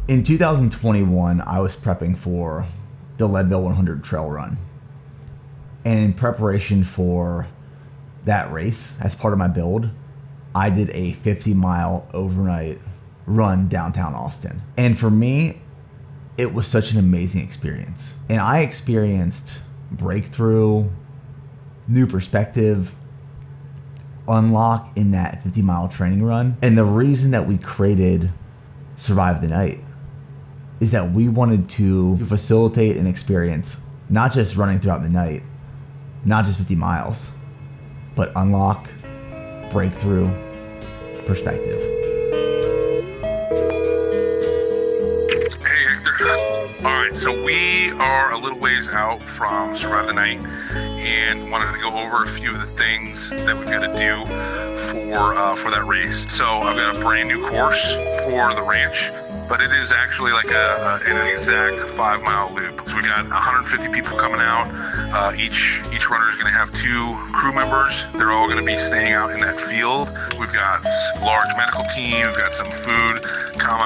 In 2021, I was prepping for the Leadville 100 trail run. And in preparation for that race, as part of my build, I did a 50-mile overnight run downtown Austin. And for me, it was such an amazing experience. And I experienced breakthrough, new perspective, unlock in that 50-mile training run. And the reason that we created Survive the Night is that we wanted to facilitate an experience, not just running throughout the night, not just 50 miles, but unlock, breakthrough, perspective. Hey, Hector. All right, so we are a little ways out from Survive the Night and wanted to go over a few of the things that we've got to do for that race. So I've got a brand new course for the ranch, but it is actually like an exact 5-mile loop. So we got 150 people coming out. Each runner is going to have 2 crew members. They're all going to be staying out in that field. We've got large medical team. We've got some food,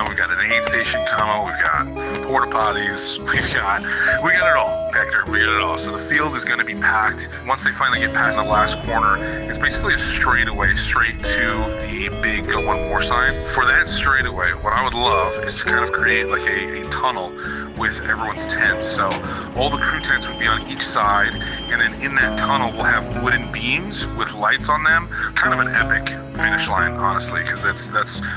we've got an aid station, we've got porta potties. We got it all, Hector. We got it all. So the field is going to be packed. Once they finally get past the last corner, it's basically a straightaway straight to the big Go One More sign. For that straightaway, what I would love is to kind of create like a tunnel with everyone's tents. So all the crew tents would be on each side, and then in that tunnel we'll have wooden beams with lights on them. Kind of an epic finish line, honestly, because that's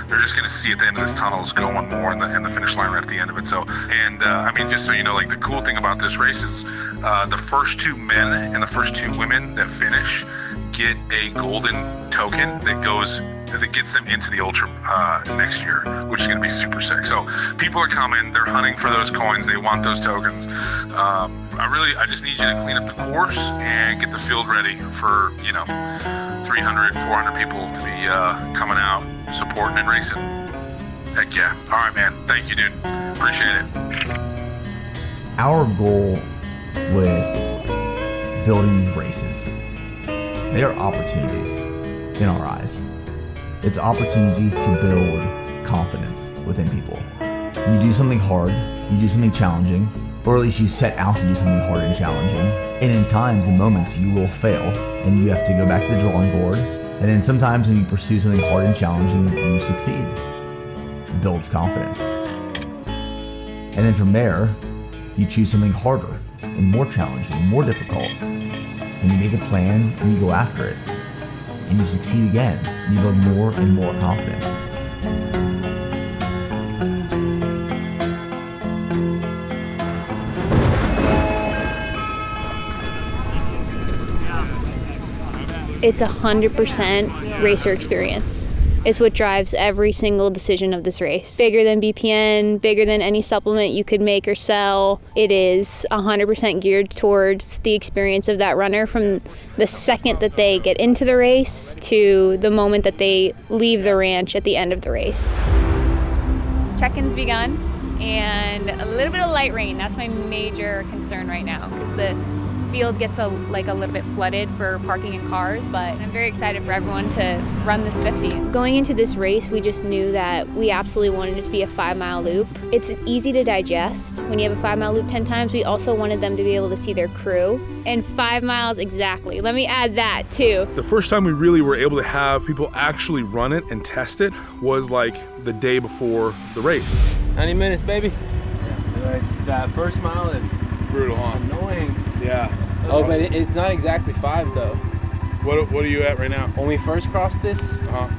they're just going to see at the end of this tunnel is Go One More, and the finish line right at the end of it. So, and I mean, just so you know, like the cool thing about this race is the first 2 men and the first 2 women that finish get a golden token that gets them into the Ultra next year, which is going to be super sick. So people are coming, they're hunting for those coins, they want those tokens. I just need you to clean up the course and get the field ready for, 300, 400 people to be coming out, supporting and racing. Heck yeah. All right, man. Thank you, dude. Appreciate it. Our goal with building these races, they are opportunities in our eyes. It's opportunities to build confidence within people. You do something hard, you do something challenging, or at least you set out to do something hard and challenging. And in times and moments you will fail and you have to go back to the drawing board. And then sometimes when you pursue something hard and challenging, you succeed. It builds confidence. And then from there, you choose something harder and more challenging, more difficult. And you make a plan and you go after it. And you succeed again, and you build more and more confidence. It's 100% racer experience. It's what drives every single decision of this race. Bigger than BPN, bigger than any supplement you could make or sell. It is 100% geared towards the experience of that runner from the second that they get into the race to the moment that they leave the ranch at the end of the race. Check-in's begun, and a little bit of light rain. That's my major concern right now, because the field gets a little bit flooded for parking in cars, but I'm very excited for everyone to run this 50. Going into this race, we just knew that we absolutely wanted it to be a 5-mile loop. It's easy to digest. When you have a 5-mile loop 10 times, we also wanted them to be able to see their crew. And 5 miles exactly. Let me add that too. The first time we really were able to have people actually run it and test it was like the day before the race. 90 minutes, baby. Yeah. That first mile is brutal, huh? Annoying. Yeah. Oh, but it's not exactly 5 though. What are you at right now? When we first crossed this,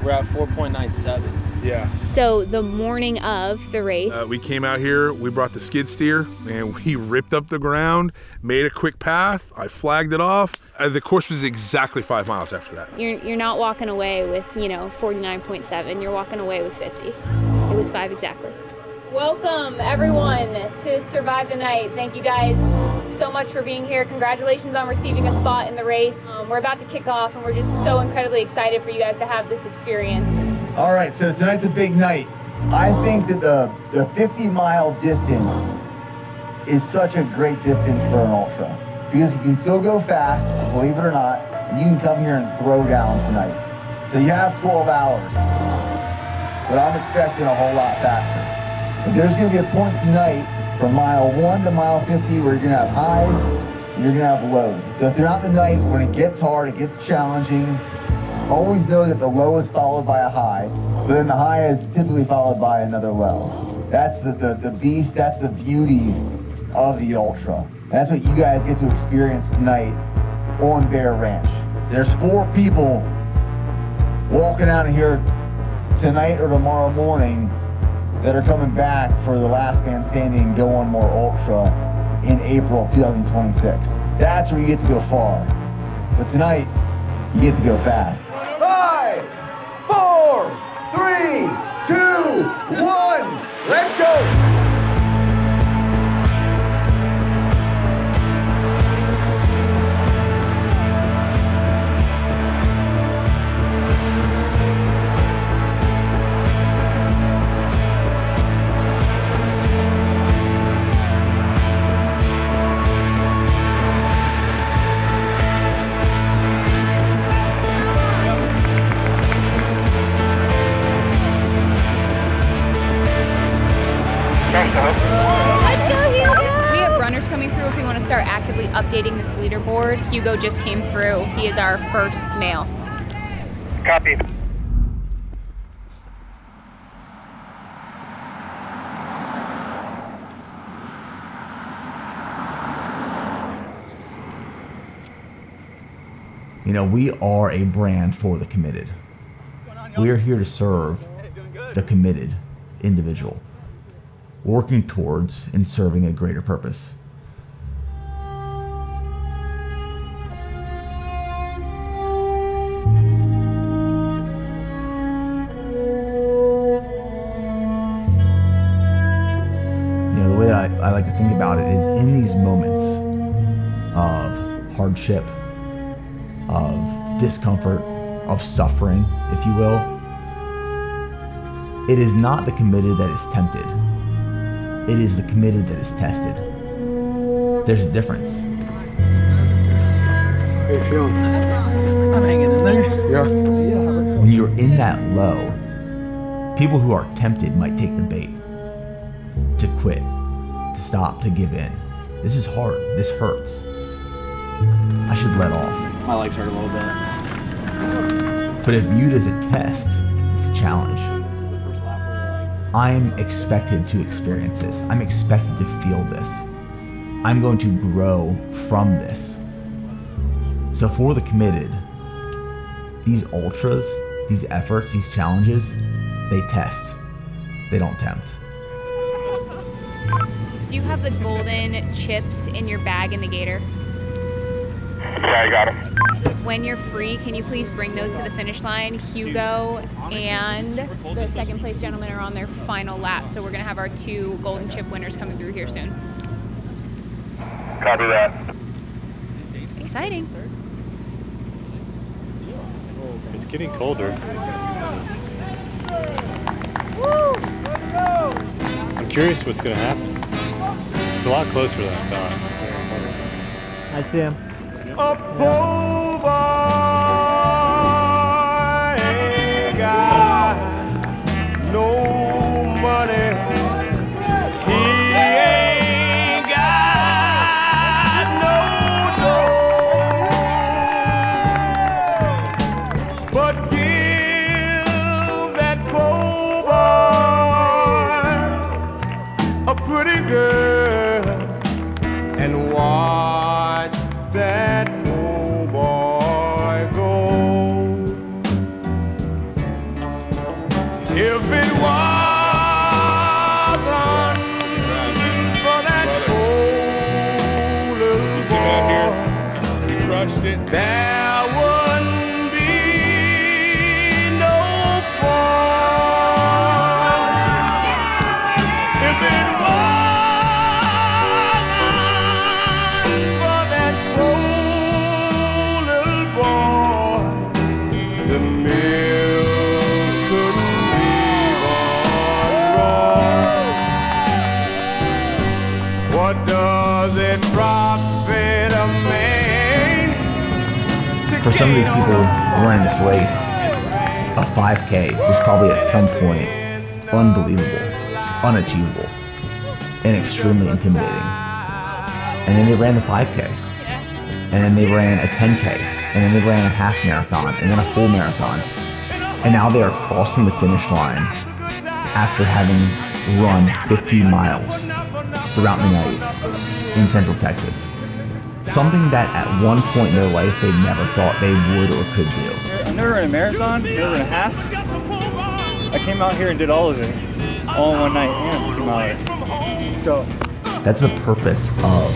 we're at 4.97. Yeah. So the morning of the race, we came out here, we brought the skid steer, and we ripped up the ground, made a quick path. I flagged it off. The course was exactly 5 miles after that. You're not walking away with 49.7. You're walking away with 50. It was 5 exactly. Welcome everyone to Survive the Night. Thank you guys so much for being here. Congratulations on receiving a spot in the race. We're about to kick off and we're just so incredibly excited for you guys to have this experience. All right, so tonight's a big night. I think that the 50-mile distance is such a great distance for an ultra because you can still go fast, believe it or not, and you can come here and throw down tonight. So you have 12 hours, but I'm expecting a whole lot faster. But there's going to be a point tonight from mile 1 to mile 50 where you're going to have highs and you're going to have lows. So throughout the night, when it gets hard, it gets challenging, always know that the low is followed by a high, but then the high is typically followed by another low. That's the beast, that's the beauty of the ultra. That's what you guys get to experience tonight on Bear Ranch. There's 4 people walking out of here tonight or tomorrow morning that are coming back for the last man standing and Go On More Ultra in April of 2026. That's where you get to go far. But tonight, you get to go fast. 5, 4, 3, 2, 1, let's go! We have runners coming through if we want to start actively updating this leaderboard. Hugo just came through. He is our first male. Copy. You know, we are a brand for the committed. We are here to serve the committed individual, working towards and serving a greater purpose. You know, the way that I like to think about it is in these moments of hardship, of discomfort, of suffering, if you will, it is not the committed that is tempted. It is the committed that is tested. There's a difference. How you feeling? I'm hanging in there. Yeah. When you're in that low, people who are tempted might take the bait to quit, to stop, to give in. This is hard. This hurts. I should let off. My legs hurt a little bit. But if viewed as a test, it's a challenge. I'm expected to experience this. I'm expected to feel this. I'm going to grow from this. So for the committed, these ultras, these efforts, these challenges, they test. They don't tempt. Do you have the golden chips in your bag in the gator? Yeah, I got him. When you're free, can you please bring those to the finish line? Hugo and the second place gentleman are on their final lap, so we're gonna have our 2 golden chip winners coming through here soon. Copy that. Exciting. It's getting colder. I'm curious what's going to happen. It's a lot closer than I thought. I see him. A poor boy ain't got no money. He ain't got no dough. But give that poor boy a pretty girl and watch that poor boy go. If it wasn't for that poor little boy, You crushed it. there wouldn't be no fall. If it wasn't for that poor little boy, the mills couldn't be run. What does it profit a man to For some of these gain people on a running this race, a 5K was probably at some point unbelievable. unachievable and extremely intimidating. And then they ran the 5K, and then they ran a 10K, and then they ran a half marathon, and then a full marathon. And now they are crossing the finish line after having run 50 miles throughout the night in Central Texas. Something that at one point in their life they never thought they would or could do. I've never ran a marathon, never ran a half. I came out here and did all of it, all in one night, and 50 miles. So, That's the purpose of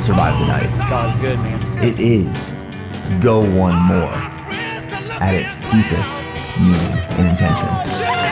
Survive the Night. God's good, man. It is go one more at its deepest meaning and intention.